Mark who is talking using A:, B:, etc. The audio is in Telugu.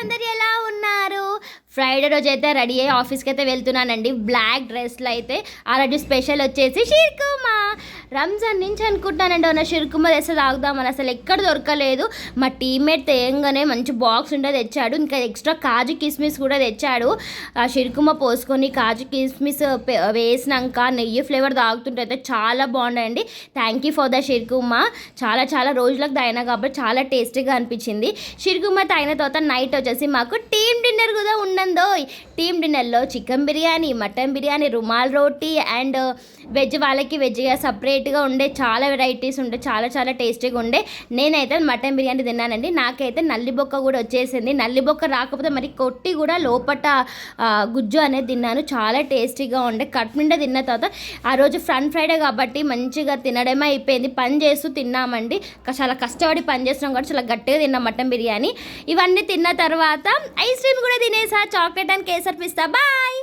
A: అందరు ఎలా ఉన్నారు? ఫ్రైడే రోజు అయితే రెడీ అయ్యి ఆఫీస్కి అయితే వెళ్తున్నానండి. బ్లాక్ డ్రెస్లో అయితే ఆ రోజు స్పెషల్ వచ్చేసి షీర్కుమా. రంజాన్ నుంచి అనుకుంటానండి నా షీర్కుమా తెస్తే తాగుదామని, అసలు ఎక్కడ దొరకలేదు. మా టీమ్మేట్ తేయంగానే మంచి బాక్స్ ఉంటే తెచ్చాడు. ఇంకా ఎక్స్ట్రా కాజు కిస్మిస్ కూడా తెచ్చాడు. ఆ షీర్కుమా పోసుకొని కాజు కిస్మిస్ వేసినాక నెయ్యి ఫ్లేవర్ తాగుతుంటే అయితే చాలా బాగుండండి. Thank you for the sheer khurma. చాలా చాలా రోజులకు తాగినా కాబట్టి చాలా టేస్టీగా అనిపించింది. షీర్కుమా తాగిన తర్వాత నైట్ వచ్చేసి మాకు టీమ్ డిన్నర్ కూడా ఉండందో. టీమ్ డిన్నర్లో chicken biryani, mutton biryani, rumal roti and veg వాళ్ళకి వెజ్గా సపరేట్గా ఉండే చాలా వెరైటీస్ ఉండే, చాలా చాలా టేస్టీగా ఉండే. నేనైతే మటన్ బిర్యానీ తిన్నానండి. నాకైతే నల్లిబొక్క కూడా వచ్చేసింది. నల్లిబొక్క రాకపోతే మరి కొట్టి కూడా లోపట గుజ్జు అనేది తిన్నాను. చాలా టేస్టీగా ఉండే. కడుపు నిండా తిన్న తర్వాత ఆ రోజు ఫ్రైడే కాబట్టి మంచిగా తినడమే అయిపోయింది. పని చేస్తూ తిన్నామండి. చాలా కష్టపడి పని చేస్తున్నాం కాబట్టి చాలా గట్టిగా తిన్నాం మటన్ బిర్యానీ. ఇవన్నీ తిన్న తర్వాత ఐస్ క్రీమ్ కూడా తినేసా. Chocolate and kesar pista. Bye.